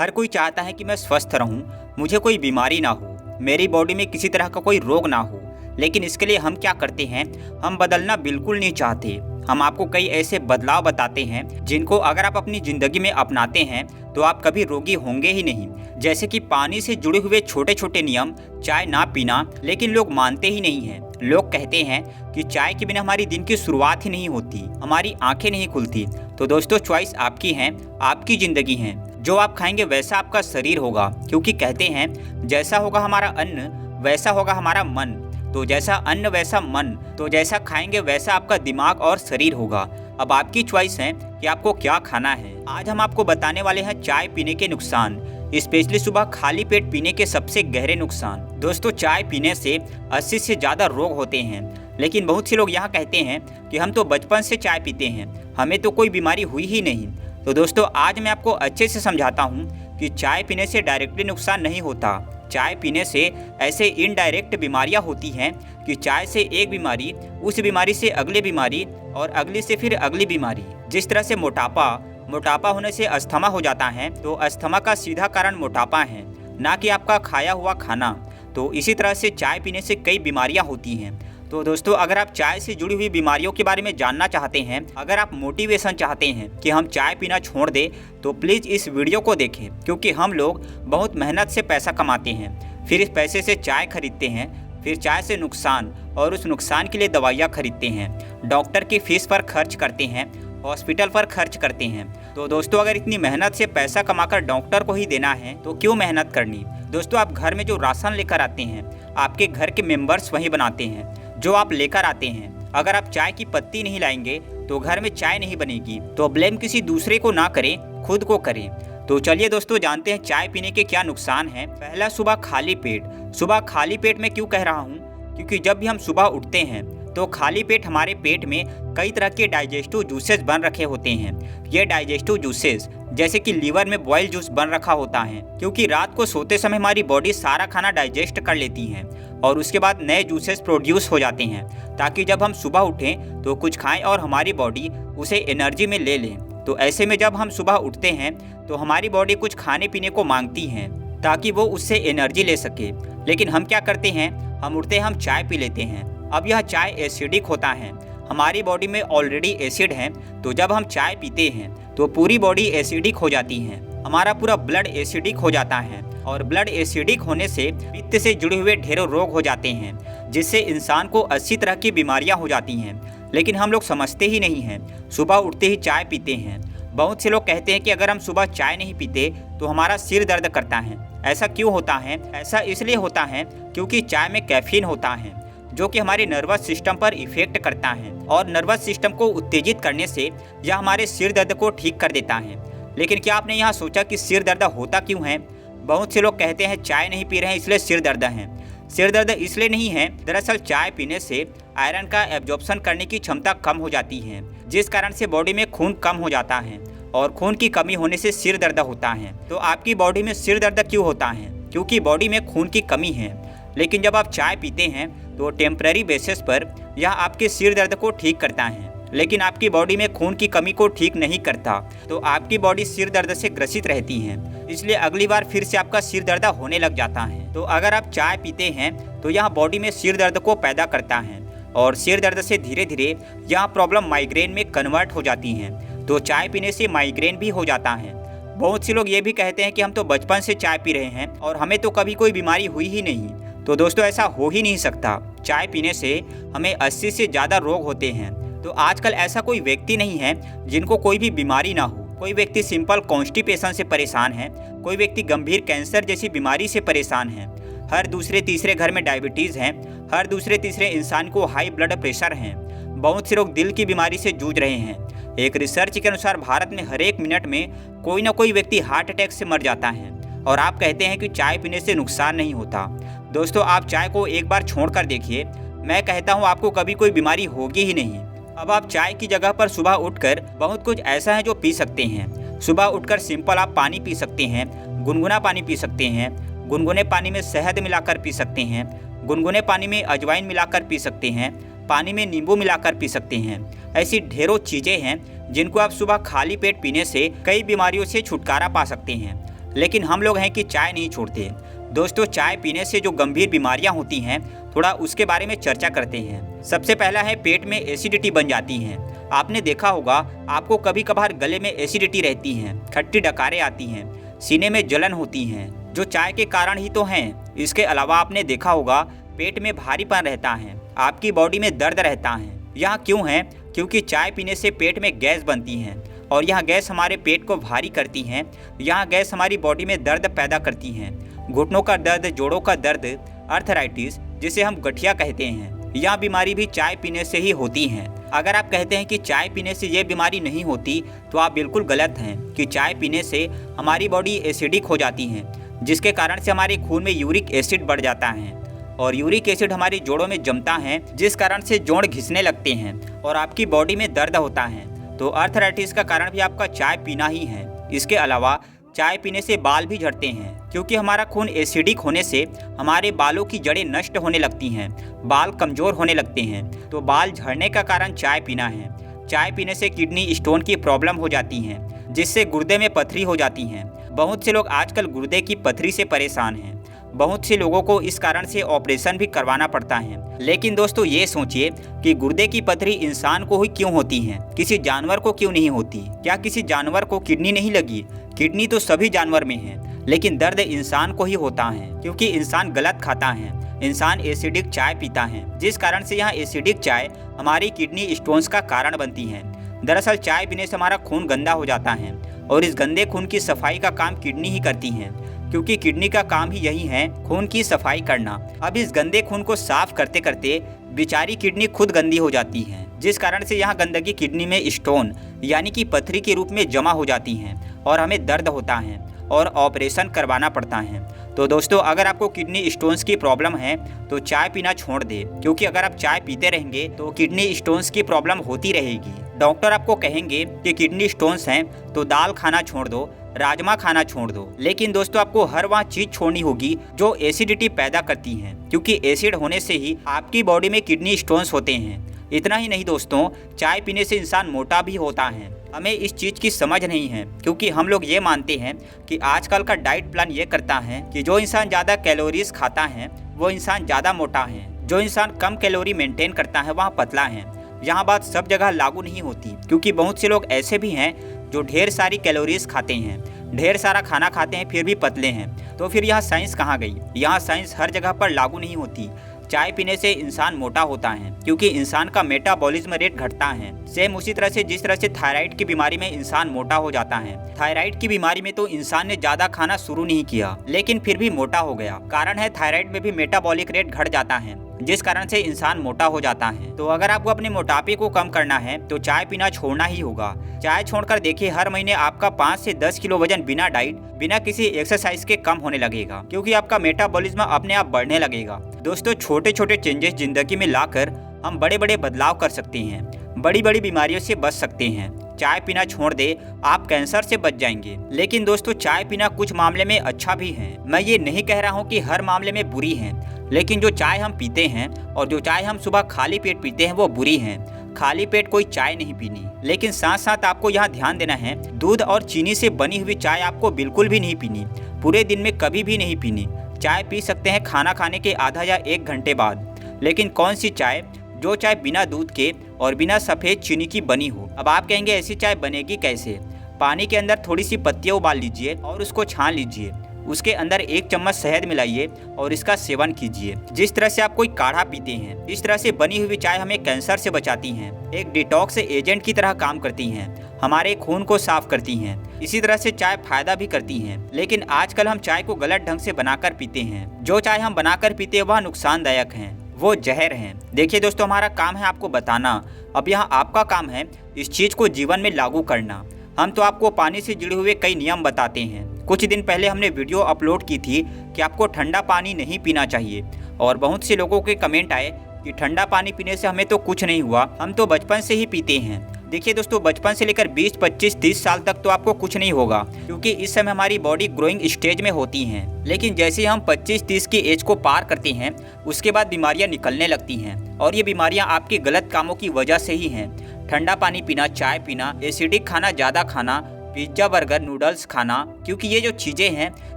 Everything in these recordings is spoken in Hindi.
हर कोई चाहता है कि मैं स्वस्थ रहूं, मुझे कोई बीमारी ना हो, मेरी बॉडी में किसी तरह का कोई रोग ना हो। लेकिन इसके लिए हम क्या करते हैं, हम बदलना बिल्कुल नहीं चाहते। हम आपको कई ऐसे बदलाव बताते हैं जिनको अगर आप अपनी ज़िंदगी में अपनाते हैं तो आप कभी रोगी होंगे ही नहीं। जैसे कि पानी से जुड़े हुए छोटे छोटे नियम, चाय ना पीना, लेकिन लोग मानते ही नहीं हैं। लोग कहते हैं कि चाय के बिना हमारी दिन की शुरुआत ही नहीं होती, हमारी आंखें नहीं खुलती। तो दोस्तों, चॉइस आपकी है, आपकी ज़िंदगी है। जो आप खाएंगे वैसा आपका शरीर होगा, क्योंकि कहते हैं जैसा होगा हमारा अन्न वैसा होगा हमारा मन। तो जैसा अन्न वैसा मन, तो जैसा खाएंगे वैसा आपका दिमाग और शरीर होगा। अब आपकी चॉइस है कि आपको क्या खाना है। आज हम आपको बताने वाले हैं चाय पीने के नुकसान, स्पेशली सुबह खाली पेट पीने के सबसे गहरे नुकसान। दोस्तों, चाय पीने से 80 से ज़्यादा रोग होते हैं, लेकिन बहुत से लोग यहाँ कहते हैं कि हम तो बचपन से चाय पीते हैं, हमें तो कोई बीमारी हुई ही नहीं। तो दोस्तों, आज मैं आपको अच्छे से समझाता हूँ कि चाय पीने से डायरेक्टली नुकसान नहीं होता। चाय पीने से ऐसे इनडायरेक्ट बीमारियां होती हैं कि चाय से एक बीमारी, उस बीमारी से अगली बीमारी और अगली से फिर अगली बीमारी। जिस तरह से मोटापा होने से अस्थमा हो जाता है, तो अस्थमा का सीधा कारण मोटापा है, ना कि आपका खाया हुआ खाना। तो इसी तरह से चाय पीने से कई बीमारियां होती हैं। तो दोस्तों, अगर आप चाय से जुड़ी हुई बीमारियों के बारे में जानना चाहते हैं, अगर आप मोटिवेशन चाहते हैं कि हम चाय पीना छोड़ दें, तो प्लीज़ इस वीडियो को देखें, क्योंकि हम लोग बहुत मेहनत से पैसा कमाते हैं, फिर इस पैसे से चाय खरीदते हैं, फिर चाय से नुकसान और उस नुकसान के लिए दवाइयाँ खरीदते हैं, डॉक्टर की फीस पर खर्च करते हैं, हॉस्पिटल पर खर्च करते हैं। तो दोस्तों, अगर इतनी मेहनत से पैसा कमाकर डॉक्टर को ही देना है तो क्यों मेहनत करनी। दोस्तों, आप घर में जो राशन लेकर आते हैं, आपके घर के मेंबर्स वही बनाते हैं जो आप लेकर आते हैं। अगर आप चाय की पत्ती नहीं लाएंगे तो घर में चाय नहीं बनेगी। तो ब्लेम किसी दूसरे को ना करें, खुद को करें। तो चलिए दोस्तों, जानते हैं चाय पीने के क्या नुकसान हैं। पहला, सुबह खाली पेट। सुबह खाली पेट में क्यों कह रहा हूँ, क्योंकि जब भी हम सुबह उठते हैं तो खाली पेट हमारे पेट में कई तरह के डाइजेस्टिव जूसेस बन रखे होते हैं। ये डाइजेस्टिव जूसेस जैसे कि लीवर में बॉयल जूस बन रखा होता है, क्योंकि रात को सोते समय हमारी बॉडी सारा खाना डाइजेस्ट कर लेती है और उसके बाद नए जूसेस प्रोड्यूस हो जाते हैं, ताकि जब हम सुबह उठें तो कुछ खाएं और हमारी बॉडी उसे एनर्जी में ले लें। तो ऐसे में जब हम सुबह उठते हैं तो हमारी बॉडी कुछ खाने पीने को मांगती है ताकि वो उससे एनर्जी ले सके। लेकिन हम क्या करते हैं, हम उठते हम चाय पी लेते हैं। अब यह चाय एसिडिक होता है, हमारी बॉडी में ऑलरेडी एसिड है, तो जब हम चाय पीते हैं तो पूरी बॉडी एसिडिक हो जाती है, हमारा पूरा ब्लड एसिडिक हो जाता है और ब्लड एसिडिक होने से पित्त से जुड़े हुए ढेरों रोग हो जाते हैं, जिससे इंसान को 80 तरह की बीमारियां हो जाती हैं। लेकिन हम लोग समझते ही नहीं हैं, सुबह उठते ही चाय पीते हैं। बहुत से लोग कहते हैं कि अगर हम सुबह चाय नहीं पीते तो हमारा सिर दर्द करता है। ऐसा क्यों होता है? ऐसा इसलिए होता है क्योंकि चाय में कैफीन होता है, जो कि हमारे नर्वस सिस्टम पर इफेक्ट करता है और नर्वस सिस्टम को उत्तेजित करने से यह हमारे सिर दर्द को ठीक कर देता है। लेकिन क्या आपने यहाँ सोचा कि सिर दर्द होता क्यों है? बहुत से लोग कहते हैं चाय नहीं पी रहे हैं इसलिए सिर दर्द है। सिर दर्द इसलिए नहीं है, दरअसल चाय पीने से आयरन का एब्जॉर्प्शन करने की क्षमता कम हो जाती है, जिस कारण से बॉडी में खून कम हो जाता है और खून की कमी होने से सिर दर्द होता है। तो आपकी बॉडी में सिर दर्द क्यों होता है? क्योंकि बॉडी में खून की कमी है। लेकिन जब आप चाय पीते हैं तो टेम्पररी बेसिस पर यह आपके सिर दर्द को ठीक करता है, लेकिन आपकी बॉडी में खून की कमी को ठीक नहीं करता, तो आपकी बॉडी सिर दर्द से ग्रसित रहती है। इसलिए अगली बार फिर से आपका सिर दर्द होने लग जाता है। तो अगर आप चाय पीते हैं तो यह बॉडी में सिर दर्द को पैदा करता है और सिर दर्द से धीरे धीरे यह प्रॉब्लम माइग्रेन में कन्वर्ट हो जाती है। तो चाय पीने से माइग्रेन भी हो जाता है। बहुत से लोग ये भी कहते हैं कि हम तो बचपन से चाय पी रहे हैं और हमें तो कभी कोई बीमारी हुई ही नहीं। तो दोस्तों, ऐसा हो ही नहीं सकता। चाय पीने से हमें 80 से ज़्यादा रोग होते हैं। तो आजकल ऐसा कोई व्यक्ति नहीं है जिनको कोई भी बीमारी ना हो। कोई व्यक्ति सिंपल कॉन्स्टिपेशन से परेशान है, कोई व्यक्ति गंभीर कैंसर जैसी बीमारी से परेशान है, हर दूसरे तीसरे घर में डायबिटीज़ है, हर दूसरे तीसरे इंसान को हाई ब्लड प्रेशर है, बहुत से लोग दिल की बीमारी से जूझ रहे हैं। एक रिसर्च के अनुसार भारत में हर एक मिनट में कोई ना कोई व्यक्ति हार्ट अटैक से मर जाता है, और आप कहते हैं कि चाय पीने से नुकसान नहीं होता। दोस्तों, आप चाय को एक बार छोड़ कर देखिए, मैं कहता हूँ आपको कभी कोई बीमारी होगी ही नहीं। अब आप चाय की जगह पर सुबह उठकर बहुत कुछ ऐसा है जो पी सकते हैं। सुबह उठकर सिंपल आप पानी पी सकते हैं, गुनगुना पानी पी सकते हैं, गुनगुने पानी में शहद मिलाकर पी सकते हैं, गुनगुने पानी में अजवाइन मिलाकर पी सकते हैं, पानी में नींबू मिलाकर पी सकते हैं। ऐसी ढेरों चीज़ें हैं जिनको आप सुबह खाली पेट पीने से कई बीमारियों से छुटकारा पा सकते हैं। लेकिन हम लोग हैं कि चाय नहीं छोड़ते। दोस्तों, चाय पीने से जो गंभीर बीमारियां होती हैं, थोड़ा उसके बारे में चर्चा करते हैं। सबसे पहला है, पेट में एसिडिटी बन जाती है। आपने देखा होगा, आपको कभी कभार गले में एसिडिटी रहती है, खट्टी डकारें आती हैं, सीने में जलन होती है, जो चाय के कारण ही तो हैं। इसके अलावा आपने देखा होगा, पेट में भारीपन रहता है, आपकी बॉडी में दर्द रहता है। यह क्यों है? क्योंकि चाय पीने से पेट में गैस बनती है और यह गैस हमारे पेट को भारी करती है। यह गैस हमारी बॉडी में दर्द पैदा करती है, घुटनों का दर्द, जोड़ों का दर्द, अर्थराइटिस, जिसे हम गठिया कहते हैं। यह बीमारी भी चाय पीने से ही होती है। अगर आप कहते हैं कि चाय पीने से ये बीमारी नहीं होती, तो आप बिल्कुल गलत हैं। कि चाय पीने से हमारी बॉडी एसिडिक हो जाती है, जिसके कारण से हमारे खून में यूरिक एसिड बढ़ जाता है और यूरिक एसिड हमारे जोड़ों में जमता है, जिस कारण से जोड़ घिसने लगते हैं और आपकी बॉडी में दर्द होता है। तो अर्थराइटिस का कारण भी आपका चाय पीना ही है। इसके अलावा चाय पीने से बाल भी झड़ते हैं, क्योंकि हमारा खून एसिडिक होने से हमारे बालों की जड़ें नष्ट होने लगती हैं, बाल कमज़ोर होने लगते हैं। तो बाल झड़ने का कारण चाय पीना है। चाय पीने से किडनी स्टोन की प्रॉब्लम हो जाती है, जिससे गुर्दे में पथरी हो जाती है। बहुत से लोग आजकल गुर्दे की पथरी से परेशान हैं। बहुत से लोगों को इस कारण से ऑपरेशन भी करवाना पड़ता है। लेकिन दोस्तों, ये सोचिए कि गुर्दे की पथरी इंसान को ही क्यों होती है, किसी जानवर को क्यों नहीं होती? क्या किसी जानवर को किडनी नहीं लगी? किडनी तो सभी जानवर में है, लेकिन दर्द इंसान को ही होता है, क्योंकि इंसान गलत खाता है। इंसान एसिडिक चाय पीता है, जिस कारण से यहाँ एसिडिक चाय हमारी किडनी स्टोन्स का कारण बनती है। दरअसल चाय पीने से हमारा खून गंदा हो जाता है और इस गंदे खून की सफाई का काम किडनी ही करती है, क्योंकि किडनी का काम ही यही है, खून की सफाई करना। अब इस गंदे खून को साफ करते करते बेचारी किडनी खुद गंदी हो जाती है, जिस कारण से यहाँ गंदगी किडनी में स्टोन यानी कि पथरी के रूप में जमा हो जाती है और हमें दर्द होता है और ऑपरेशन करवाना पड़ता है। तो दोस्तों, अगर आपको किडनी स्टोन्स की प्रॉब्लम है तो चाय पीना छोड़ दे, क्योंकि अगर आप चाय पीते रहेंगे तो किडनी स्टोन्स की प्रॉब्लम होती रहेगी। डॉक्टर आपको कहेंगे कि किडनी स्टोन्स हैं तो दाल खाना छोड़ दो, राजमा खाना छोड़ दो। लेकिन दोस्तों, आपको हर वह चीज छोड़नी होगी जो एसिडिटी पैदा करती है, क्योंकि एसिड होने से ही आपकी बॉडी में किडनी स्टोन्स होते हैं। इतना ही नहीं दोस्तों, चाय पीने से इंसान मोटा भी होता है। हमें इस चीज़ की समझ नहीं है, क्योंकि हम लोग ये मानते हैं कि आजकल का डाइट प्लान ये करता है कि जो इंसान ज़्यादा कैलोरीज खाता है वो इंसान ज़्यादा मोटा है, जो इंसान कम कैलोरी मेंटेन करता है वहाँ पतला है। यहाँ बात सब जगह लागू नहीं होती, क्योंकि बहुत से लोग ऐसे भी हैं जो ढेर सारी कैलोरीज खाते हैं, ढेर सारा खाना खाते हैं, फिर भी पतले हैं। तो फिर यहाँ साइंस कहाँ गई? यहाँ साइंस हर जगह पर लागू नहीं होती। चाय पीने से इंसान मोटा होता है, क्योंकि इंसान का मेटाबॉलिज्म रेट घटता है। सेम उसी तरह से जिस तरह से थायराइड की बीमारी में इंसान मोटा हो जाता है। थायराइड की बीमारी में तो इंसान ने ज्यादा खाना शुरू नहीं किया, लेकिन फिर भी मोटा हो गया। कारण है थायराइड में भी मेटाबॉलिक रेट घट जाता है, जिस कारण से इंसान मोटा हो जाता है। तो अगर आपको अपने मोटापे को कम करना है तो चाय पीना छोड़ना ही होगा। चाय छोड़कर देखिए, हर महीने आपका 5 से 10 किलो वजन बिना डाइट, बिना किसी एक्सरसाइज के कम होने लगेगा, क्योंकि आपका मेटाबॉलिज्म अपने आप बढ़ने लगेगा। दोस्तों, छोटे छोटे चेंजेस जिंदगी में लाकर हम बड़े बड़े बदलाव कर सकते हैं, बड़ी बड़ी बीमारियों से बच सकते हैं। चाय पीना छोड़ दे, आप कैंसर से बच जाएंगे। लेकिन दोस्तों, चाय पीना कुछ मामले में अच्छा भी है। मैं ये नहीं कह रहा हूँ कि हर मामले में बुरी है, लेकिन जो चाय हम पीते हैं और जो चाय हम सुबह खाली पेट पीते हैं वो बुरी है। खाली पेट कोई चाय नहीं पीनी। लेकिन साथ साथ आपको यहाँ ध्यान देना है, दूध और चीनी से बनी हुई चाय आपको बिल्कुल भी नहीं पीनी, पूरे दिन में कभी भी नहीं पीनी। चाय पी सकते हैं खाना खाने के आधा या 1 घंटे बाद, लेकिन कौन सी चाय? जो चाय बिना दूध के और बिना सफ़ेद चीनी की बनी हो। अब आप कहेंगे ऐसी चाय बनेगी कैसे? पानी के अंदर थोड़ी सी पत्तियाँ उबाल लीजिए और उसको छान लीजिए, उसके अंदर 1 चम्मच शहद मिलाइए और इसका सेवन कीजिए। जिस तरह से आप कोई काढ़ा पीते हैं, इस तरह से बनी हुई चाय हमें कैंसर से बचाती हैं, एक डिटॉक्स एजेंट की तरह काम करती हैं, हमारे खून को साफ करती हैं। इसी तरह से चाय फायदा भी करती हैं। लेकिन आजकल हम चाय को गलत ढंग से बनाकर पीते हैं। जो चाय हम बनाकर पीते हैं वह नुकसानदायक है, वो जहर हैं। देखिए दोस्तों, हमारा काम है आपको बताना, अब यहाँ आपका काम है इस चीज़ को जीवन में लागू करना। हम तो आपको पानी से जुड़े हुए कई नियम बताते हैं। कुछ दिन पहले हमने वीडियो अपलोड की थी कि आपको ठंडा पानी नहीं पीना चाहिए, और बहुत से लोगों के कमेंट आए कि ठंडा पानी पीने से हमें तो कुछ नहीं हुआ, हम तो बचपन से ही पीते हैं। देखिए दोस्तों, बचपन से लेकर 20, 25, 30 साल तक तो आपको कुछ नहीं होगा, क्योंकि इस समय हमारी बॉडी ग्रोइंग स्टेज में होती है। लेकिन जैसे हम 25-30 की एज को पार करते हैं, उसके बाद बीमारियां निकलने लगती हैं, और ये बीमारियां आपके गलत कामों की वजह से ही हैं। ठंडा पानी पीना, चाय पीना, एसिडिक खाना ज़्यादा खाना, पिज्ज़ा, बर्गर, नूडल्स खाना, क्योंकि ये जो चीज़ें हैं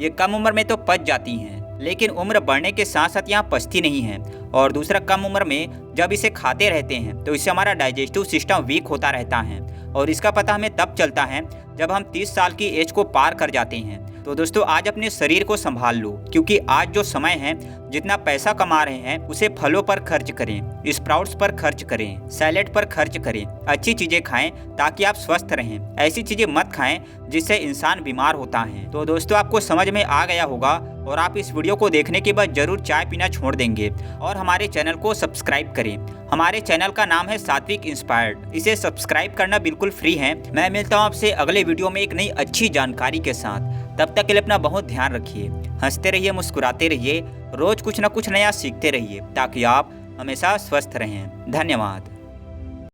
ये कम उम्र में तो पच जाती हैं, लेकिन उम्र बढ़ने के साथ साथ यहाँ पचती नहीं हैं। और दूसरा, कम उम्र में जब इसे खाते रहते हैं तो इससे हमारा डाइजेस्टिव सिस्टम वीक होता रहता है, और इसका पता हमें तब चलता है जब हम 30 साल की एज को पार कर जाते हैं। तो दोस्तों, आज अपने शरीर को संभाल लो, क्योंकि आज जो समय है, जितना पैसा कमा रहे हैं उसे फलों पर खर्च करें, स्प्राउट्स पर खर्च करें, सैलेड पर खर्च करें, अच्छी चीजें खाएं ताकि आप स्वस्थ रहें। ऐसी चीजें मत खाएं जिससे इंसान बीमार होता है। तो दोस्तों, आपको समझ में आ गया होगा और आप इस वीडियो को देखने के बाद जरूर चाय पीना छोड़ देंगे और हमारे चैनल को सब्सक्राइब करें। हमारे चैनल का नाम है सात्विक इंस्पायर्ड। इसे सब्सक्राइब करना बिल्कुल फ्री है। मैं मिलता हूँ आपसे अगले वीडियो में एक नई अच्छी जानकारी के साथ। तब तक के लिए अपना बहुत ध्यान रखिए, हंसते रहिए, मुस्कुराते रहिए, रोज कुछ न कुछ नया सीखते रहिए ताकि आप हमेशा स्वस्थ रहें। धन्यवाद।